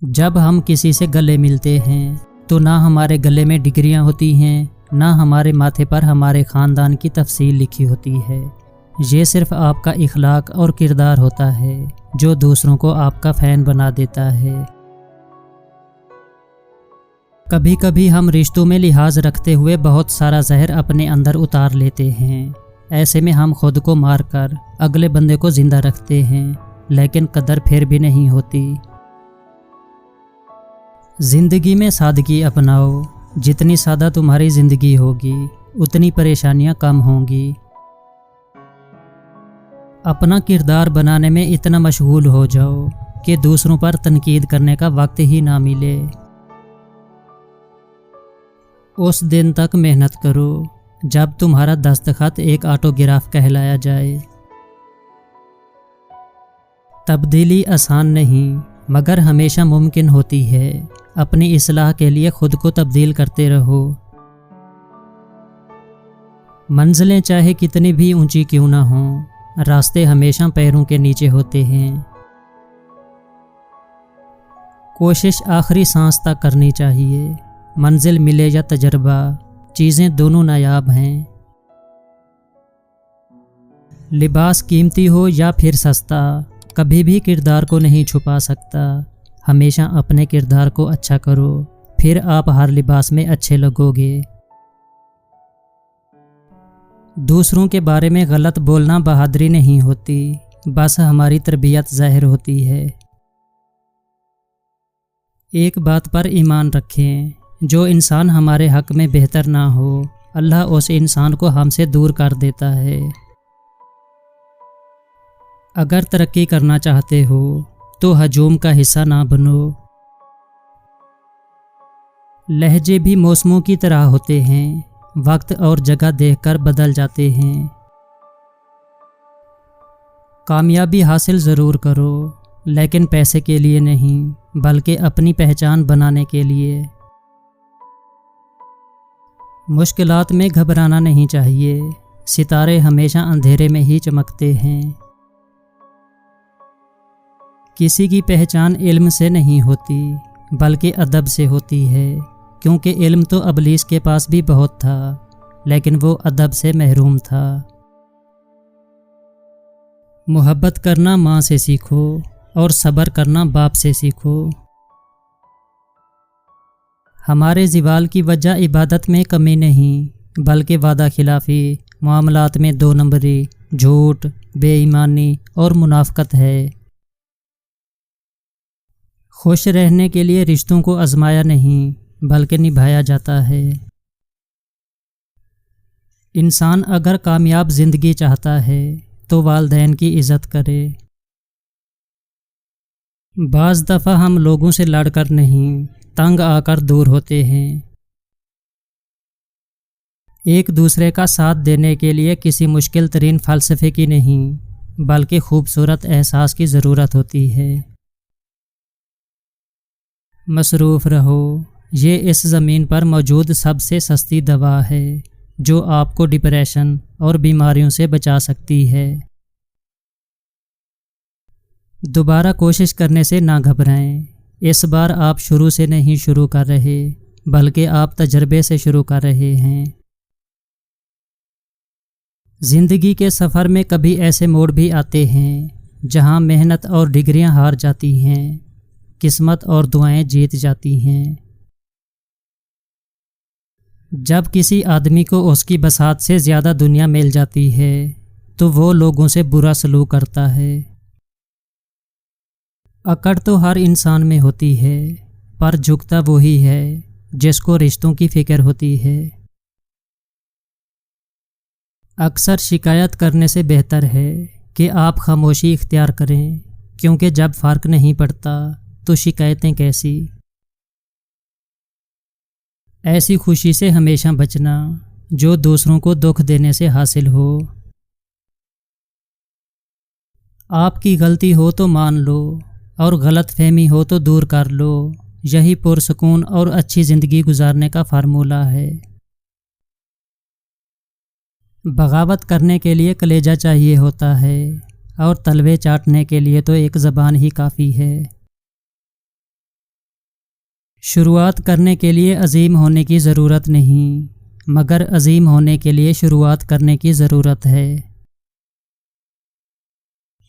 جب ہم کسی سے گلے ملتے ہیں تو نہ ہمارے گلے میں ڈگریاں ہوتی ہیں، نہ ہمارے ماتھے پر ہمارے خاندان کی تفصیل لکھی ہوتی ہے۔ یہ صرف آپ کا اخلاق اور کردار ہوتا ہے جو دوسروں کو آپ کا فین بنا دیتا ہے۔ کبھی کبھی ہم رشتوں میں لحاظ رکھتے ہوئے بہت سارا زہر اپنے اندر اتار لیتے ہیں۔ ایسے میں ہم خود کو مار کر اگلے بندے کو زندہ رکھتے ہیں، لیکن قدر پھر بھی نہیں ہوتی۔ زندگی میں سادگی اپناؤ۔ جتنی سادہ تمہاری زندگی ہوگی اتنی پریشانیاں کم ہوں گی۔ اپنا کردار بنانے میں اتنا مشغول ہو جاؤ کہ دوسروں پر تنقید کرنے کا وقت ہی نہ ملے۔ اس دن تک محنت کرو جب تمہارا دستخط ایک آٹوگراف کہلایا جائے۔ تبدیلی آسان نہیں مگر ہمیشہ ممکن ہوتی ہے۔ اپنی اصلاح کے لیے خود کو تبدیل کرتے رہو۔ منزلیں چاہے کتنی بھی اونچی کیوں نہ ہوں، راستے ہمیشہ پیروں کے نیچے ہوتے ہیں۔ کوشش آخری سانس تک کرنی چاہیے۔ منزل ملے یا تجربہ، چیزیں دونوں نایاب ہیں۔ لباس قیمتی ہو یا پھر سستا، کبھی بھی کردار کو نہیں چھپا سکتا۔ ہمیشہ اپنے کردار کو اچھا کرو، پھر آپ ہر لباس میں اچھے لگو گے۔ دوسروں کے بارے میں غلط بولنا بہادری نہیں ہوتی، بس ہماری تربیت ظاہر ہوتی ہے۔ ایک بات پر ایمان رکھیں، جو انسان ہمارے حق میں بہتر نہ ہو، اللہ اس انسان کو ہم سے دور کر دیتا ہے۔ اگر ترقی کرنا چاہتے ہو تو ہجوم کا حصہ نہ بنو۔ لہجے بھی موسموں کی طرح ہوتے ہیں، وقت اور جگہ دیکھ کر بدل جاتے ہیں۔ کامیابی حاصل ضرور کرو، لیکن پیسے کے لیے نہیں بلکہ اپنی پہچان بنانے کے لیے۔ مشکلات میں گھبرانا نہیں چاہیے، ستارے ہمیشہ اندھیرے میں ہی چمکتے ہیں۔ کسی کی پہچان علم سے نہیں ہوتی بلکہ ادب سے ہوتی ہے، کیونکہ علم تو ابلیس کے پاس بھی بہت تھا لیکن وہ ادب سے محروم تھا۔ محبت کرنا ماں سے سیکھو اور صبر کرنا باپ سے سیکھو۔ ہمارے زوال کی وجہ عبادت میں کمی نہیں بلکہ وعدہ خلافی، معاملات میں دو نمبری، جھوٹ، بے ایمانی اور منافقت ہے۔ خوش رہنے کے لیے رشتوں کو آزمایا نہیں بلکہ نبھایا جاتا ہے۔ انسان اگر کامیاب زندگی چاہتا ہے تو والدین کی عزت کرے۔ بعض دفعہ ہم لوگوں سے لڑ کر نہیں، تنگ آ کر دور ہوتے ہیں۔ ایک دوسرے کا ساتھ دینے کے لیے کسی مشکل ترین فلسفے کی نہیں بلکہ خوبصورت احساس کی ضرورت ہوتی ہے۔ مصروف رہو، یہ اس زمین پر موجود سب سے سستی دوا ہے جو آپ کو ڈپریشن اور بیماریوں سے بچا سکتی ہے۔ دوبارہ کوشش کرنے سے نہ گھبرائیں، اس بار آپ شروع سے نہیں شروع کر رہے بلکہ آپ تجربے سے شروع کر رہے ہیں۔ زندگی کے سفر میں کبھی ایسے موڑ بھی آتے ہیں جہاں محنت اور ڈگریاں ہار جاتی ہیں، قسمت اور دعائیں جیت جاتی ہیں۔ جب کسی آدمی کو اس کی بساط سے زیادہ دنیا مل جاتی ہے تو وہ لوگوں سے برا سلوک کرتا ہے۔ اکڑ تو ہر انسان میں ہوتی ہے، پر جھکتا وہی ہے جس کو رشتوں کی فکر ہوتی ہے۔ اکثر شکایت کرنے سے بہتر ہے کہ آپ خاموشی اختیار کریں، کیونکہ جب فرق نہیں پڑتا تو شکایتیں کیسی۔ ایسی خوشی سے ہمیشہ بچنا جو دوسروں کو دکھ دینے سے حاصل ہو۔ آپ کی غلطی ہو تو مان لو اور غلط فہمی ہو تو دور کر لو، یہی پرسکون اور اچھی زندگی گزارنے کا فارمولہ ہے۔ بغاوت کرنے کے لیے کلیجہ چاہیے ہوتا ہے اور تلوے چاٹنے کے لیے تو ایک زبان ہی کافی ہے۔ شروعات کرنے کے لیے عظیم ہونے کی ضرورت نہیں، مگر عظیم ہونے کے لیے شروعات کرنے کی ضرورت ہے۔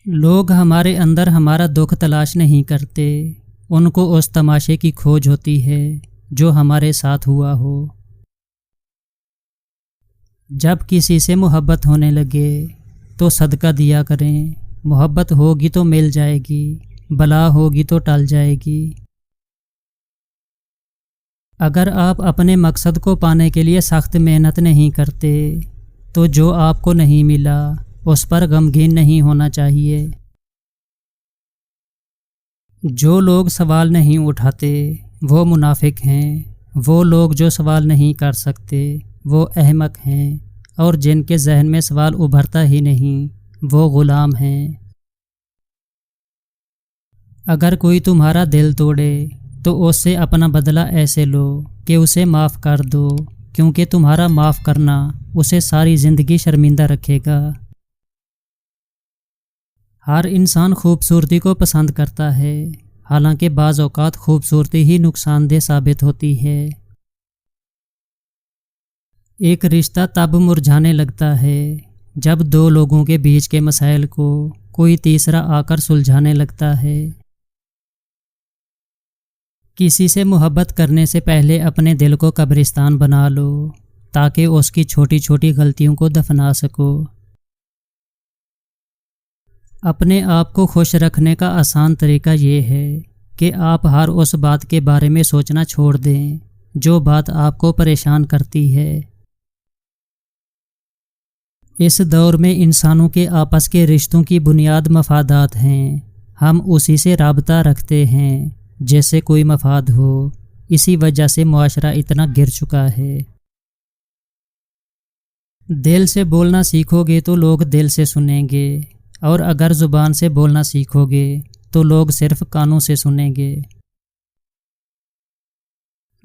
لوگ ہمارے اندر ہمارا دکھ تلاش نہیں کرتے، ان کو اس تماشے کی کھوج ہوتی ہے جو ہمارے ساتھ ہوا ہو۔ جب کسی سے محبت ہونے لگے تو صدقہ دیا کریں، محبت ہوگی تو مل جائے گی، بلا ہوگی تو ٹل جائے گی۔ اگر آپ اپنے مقصد کو پانے کے لیے سخت محنت نہیں کرتے تو جو آپ کو نہیں ملا اس پر غمگین نہیں ہونا چاہیے۔ جو لوگ سوال نہیں اٹھاتے وہ منافق ہیں، وہ لوگ جو سوال نہیں کر سکتے وہ احمق ہیں، اور جن کے ذہن میں سوال ابھرتا ہی نہیں وہ غلام ہیں۔ اگر کوئی تمہارا دل توڑے تو اس سے اپنا بدلہ ایسے لو کہ اسے معاف کر دو، کیونکہ تمہارا معاف کرنا اسے ساری زندگی شرمندہ رکھے گا۔ ہر انسان خوبصورتی کو پسند کرتا ہے، حالانکہ بعض اوقات خوبصورتی ہی نقصان دہ ثابت ہوتی ہے۔ ایک رشتہ تب مرجھانے لگتا ہے جب دو لوگوں کے بیچ کے مسائل کو کوئی تیسرا آ کر سلجھانے لگتا ہے۔ کسی سے محبت کرنے سے پہلے اپنے دل کو قبرستان بنا لو تاکہ اس کی چھوٹی چھوٹی غلطیوں کو دفنا سکو۔ اپنے آپ کو خوش رکھنے کا آسان طریقہ یہ ہے کہ آپ ہر اس بات کے بارے میں سوچنا چھوڑ دیں جو بات آپ کو پریشان کرتی ہے۔ اس دور میں انسانوں کے آپس کے رشتوں کی بنیاد مفادات ہیں، ہم اسی سے رابطہ رکھتے ہیں جیسے کوئی مفاد ہو، اسی وجہ سے معاشرہ اتنا گر چکا ہے۔ دل سے بولنا سیکھو گے تو لوگ دل سے سنیں گے، اور اگر زبان سے بولنا سیکھو گے تو لوگ صرف کانوں سے سنیں گے۔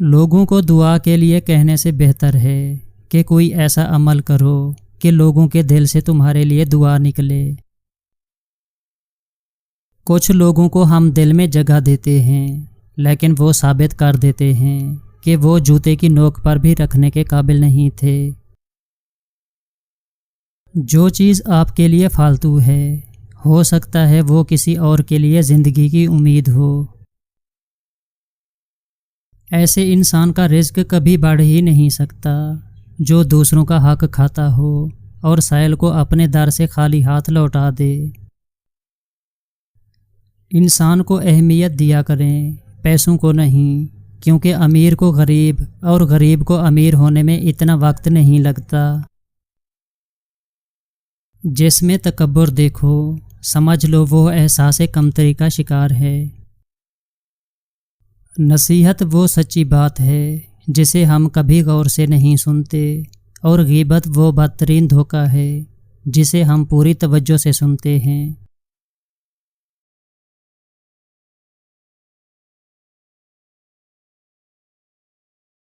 لوگوں کو دعا کے لیے کہنے سے بہتر ہے کہ کوئی ایسا عمل کرو کہ لوگوں کے دل سے تمہارے لیے دعا نکلے۔ کچھ لوگوں کو ہم دل میں جگہ دیتے ہیں، لیکن وہ ثابت کر دیتے ہیں کہ وہ جوتے کی نوک پر بھی رکھنے کے قابل نہیں تھے۔ جو چیز آپ کے لیے فالتو ہے، ہو سکتا ہے وہ کسی اور کے لیے زندگی کی امید ہو۔ ایسے انسان کا رزق کبھی بڑھ ہی نہیں سکتا جو دوسروں کا حق کھاتا ہو اور سائل کو اپنے در سے خالی ہاتھ لوٹا دے۔ انسان کو اہمیت دیا کریں، پیسوں کو نہیں، کیونکہ امیر کو غریب اور غریب کو امیر ہونے میں اتنا وقت نہیں لگتا۔ جس میں تکبر دیکھو سمجھ لو وہ احساس کمتری کا شکار ہے۔ نصیحت وہ سچی بات ہے جسے ہم کبھی غور سے نہیں سنتے، اور غیبت وہ بدترین دھوکہ ہے جسے ہم پوری توجہ سے سنتے ہیں۔